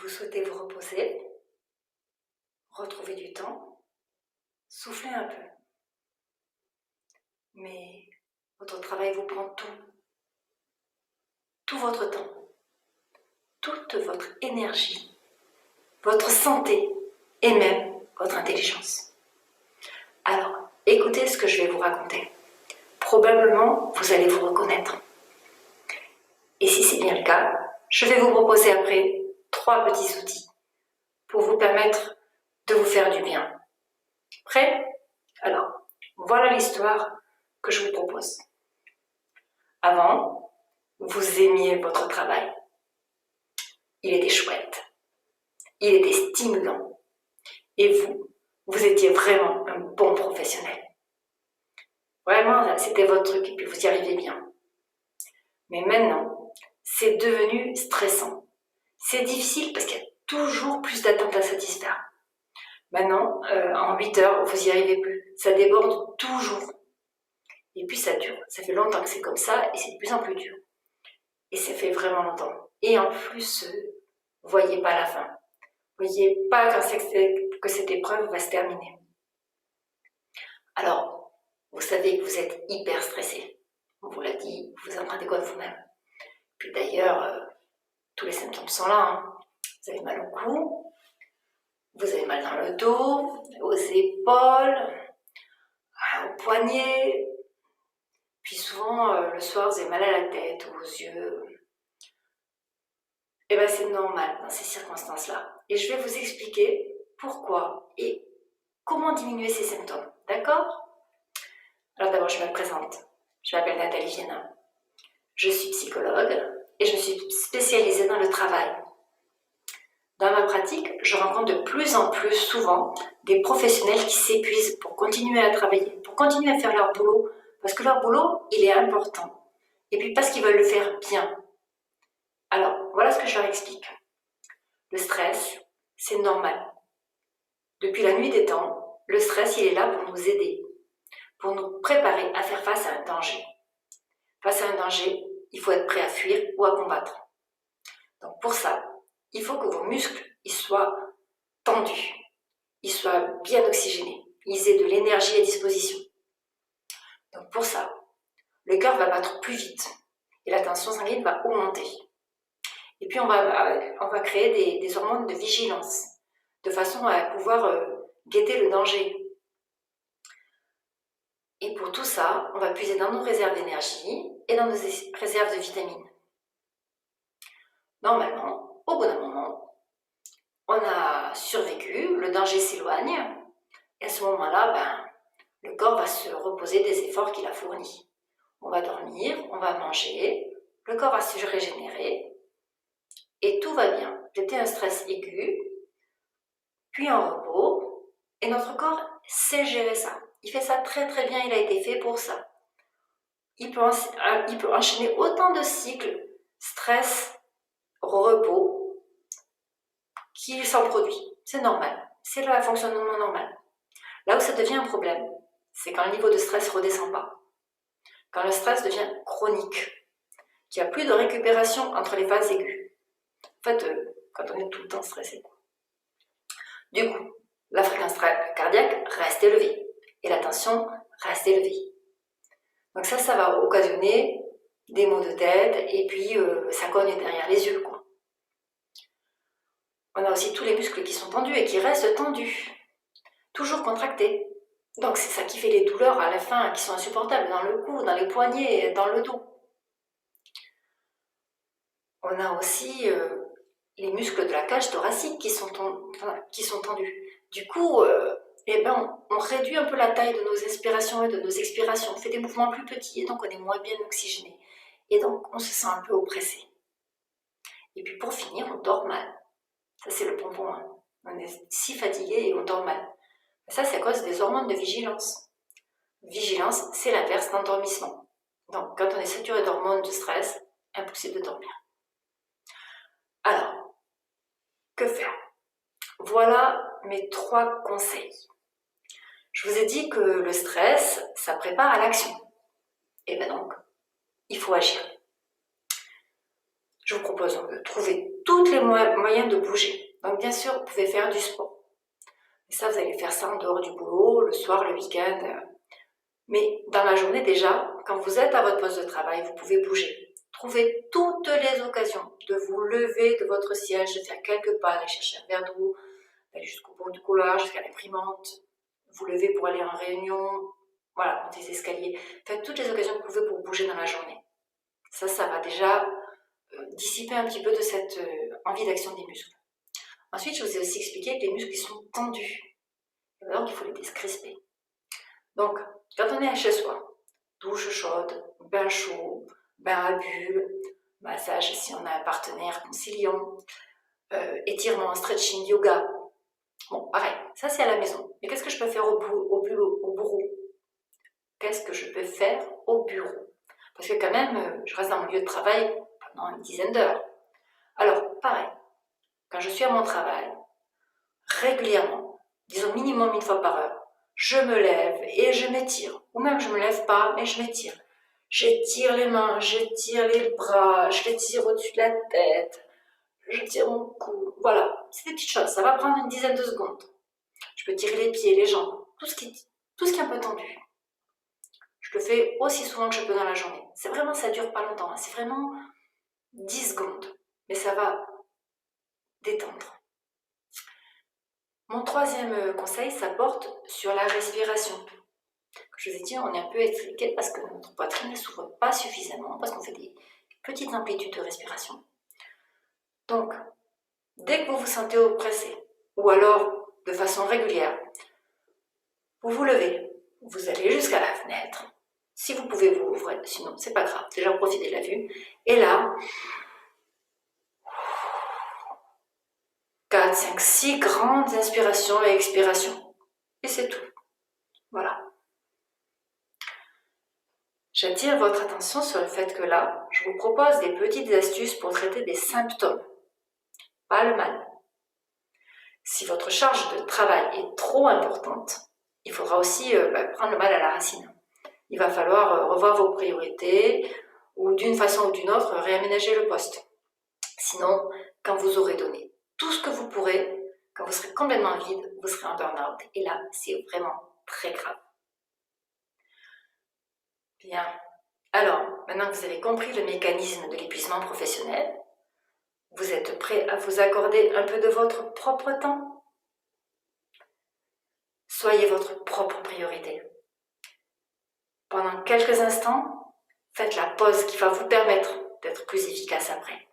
Vous souhaitez vous reposer, retrouver du temps, souffler un peu. Mais votre travail vous prend tout votre temps, toute votre énergie, votre santé et même votre intelligence. Alors, écoutez ce que je vais vous raconter. Probablement, vous allez vous reconnaître. Et si c'est bien le cas, je vais vous proposer après 3 petits outils pour vous permettre de vous faire du bien. Prêt? Alors, voilà l'histoire que je vous propose. Avant, vous aimiez votre travail. Il était chouette. Il était stimulant. Et vous étiez vraiment un bon professionnel. Vraiment, c'était votre truc et puis vous y arriviez bien. Mais maintenant, c'est devenu stressant. C'est difficile parce qu'il y a toujours plus d'attentes à satisfaire. Maintenant, en 8 heures, vous n'y arrivez plus. Ça déborde toujours. Et puis ça dure. Ça fait longtemps que c'est comme ça et c'est de plus en plus dur. Et ça fait vraiment longtemps. Et en plus, vous voyez pas la fin. Vous voyez pas que cette épreuve va se terminer. Alors, vous savez que vous êtes hyper stressé. On vous l'a dit, vous vous en rendez compte vous-même. Puis d'ailleurs, tous les symptômes sont là. Hein. Vous avez mal au cou, vous avez mal dans le dos, aux épaules, aux poignets. Puis souvent, le soir, vous avez mal à la tête, aux yeux. Et bien, c'est normal dans ces circonstances-là. Et je vais vous expliquer pourquoi et comment diminuer ces symptômes. D'accord? Alors d'abord, je me présente. Je m'appelle Nathalie Viennin. Je suis psychologue et je me suis spécialisée dans le travail. Dans ma pratique, je rencontre de plus en plus souvent des professionnels qui s'épuisent pour continuer à travailler, pour continuer à faire leur boulot, parce que leur boulot, il est important. Et puis parce qu'ils veulent le faire bien. Alors, voilà ce que je leur explique. Le stress, c'est normal. Depuis la nuit des temps, le stress, il est là pour nous aider, pour nous préparer à faire face à un danger. Face à un danger, il faut être prêt à fuir ou à combattre. Donc pour ça, il faut que vos muscles ils soient tendus, ils soient bien oxygénés, ils aient de l'énergie à disposition. Donc pour ça, le cœur va battre plus vite et la tension sanguine va augmenter. Et puis on va créer des hormones de vigilance, de façon à pouvoir guetter le danger. Et pour tout ça, on va puiser dans nos réserves d'énergie et dans nos réserves de vitamines. Normalement, au bout d'un moment, on a survécu, le danger s'éloigne, et à ce moment-là, le corps va se reposer des efforts qu'il a fournis. On va dormir, on va manger, le corps va se régénérer, et tout va bien. J'étais un stress aigu, puis en repos, et notre corps sait gérer ça. Il fait ça très très bien, il a été fait pour ça. Il peut enchaîner autant de cycles, stress, repos, qu'il s'en produit. C'est normal, c'est le fonctionnement normal. Là où ça devient un problème, c'est quand le niveau de stress ne redescend pas. Quand le stress devient chronique, qu'il n'y a plus de récupération entre les phases aiguës. En fait, quand on est tout le temps stressé. Du coup, la fréquence cardiaque reste élevée et la tension reste élevée. Donc ça va occasionner des maux de tête et puis ça cogne derrière les yeux. Quoi. On a aussi tous les muscles qui sont tendus et qui restent tendus, toujours contractés. Donc c'est ça qui fait les douleurs à la fin qui sont insupportables dans le cou, dans les poignets, dans le dos. On a aussi les muscles de la cage thoracique qui sont tendus. Du coup, on réduit un peu la taille de nos inspirations et de nos expirations. On fait des mouvements plus petits et donc on est moins bien oxygéné. Et donc on se sent un peu oppressé. Et puis pour finir, on dort mal. Ça c'est le pompon. Hein. On est si fatigué et on dort mal. Ça c'est à cause des hormones de vigilance. Vigilance, c'est l'inverse d'endormissement. Donc quand on est saturé d'hormones de stress, impossible de dormir. Alors, que faire? Voilà mes 3 conseils. Je vous ai dit que le stress, ça prépare à l'action. Et bien donc, il faut agir. je vous propose donc de trouver tous les moyens de bouger. Donc bien sûr, vous pouvez faire du sport. Et ça, vous allez faire ça en dehors du boulot, le soir, le week-end. Mais dans la journée déjà, quand vous êtes à votre poste de travail, vous pouvez bouger. Trouvez toutes les occasions de vous lever de votre siège, de faire quelques pas, aller chercher un verre d'eau, d'aller jusqu'au bout du couloir, jusqu'à l'imprimante, vous lever pour aller en réunion, voilà, monter les escaliers. Faites toutes les occasions que vous pouvez pour bouger dans la journée. Ça va déjà dissiper un petit peu de cette envie d'action des muscles. Ensuite, je vous ai aussi expliqué que les muscles sont tendus. Donc, il faut les décrisper. Donc, quand on est chez soi, douche chaude, bain chaud, bain à bulles, massage si on a un partenaire conciliant, étirement, stretching, yoga. Bon, pareil, ça c'est à la maison. Mais qu'est-ce que je peux faire au bureau? Qu'est-ce que je peux faire au bureau? Parce que quand même, je reste dans mon lieu de travail pendant une dizaine d'heures. Alors, pareil, quand je suis à mon travail, régulièrement, disons minimum une fois par heure, je me lève et je m'étire. Ou même je ne me lève pas, mais je m'étire. J'étire les mains, j'étire les bras, je les tire au-dessus de la tête, je tire mon cou. Voilà, c'est des petites choses, ça va prendre une dizaine de secondes. Je peux tirer les pieds, les jambes, tout ce qui est un peu tendu. Je le fais aussi souvent que je peux dans la journée. C'est vraiment, ça dure pas longtemps, hein. C'est vraiment 10 secondes, mais ça va détendre. Mon troisième conseil, ça porte sur la respiration. Comme je vous ai dit, on est un peu étriqué parce que notre poitrine ne s'ouvre pas suffisamment, parce qu'on fait des petites amplitudes de respiration. Donc, dès que vous vous sentez oppressé, ou alors de façon régulière, vous vous levez, vous allez jusqu'à la fenêtre. Si vous pouvez, vous ouvrez, sinon c'est pas grave, déjà profitez de la vue. Et là, 4, 5, 6 grandes inspirations et expirations. Et c'est tout. Voilà. J'attire votre attention sur le fait que là, je vous propose des petites astuces pour traiter des symptômes, pas le mal. Si votre charge de travail est trop importante, il faudra aussi prendre le mal à la racine. Il va falloir revoir vos priorités ou d'une façon ou d'une autre réaménager le poste. Sinon, quand vous aurez donné tout ce que vous pourrez, quand vous serez complètement vide, vous serez en burn-out. Et là, c'est vraiment très grave. Bien. Alors, maintenant que vous avez compris le mécanisme de l'épuisement professionnel, vous êtes prêt à vous accorder un peu de votre propre temps? Soyez votre propre priorité. Pendant quelques instants, faites la pause qui va vous permettre d'être plus efficace après.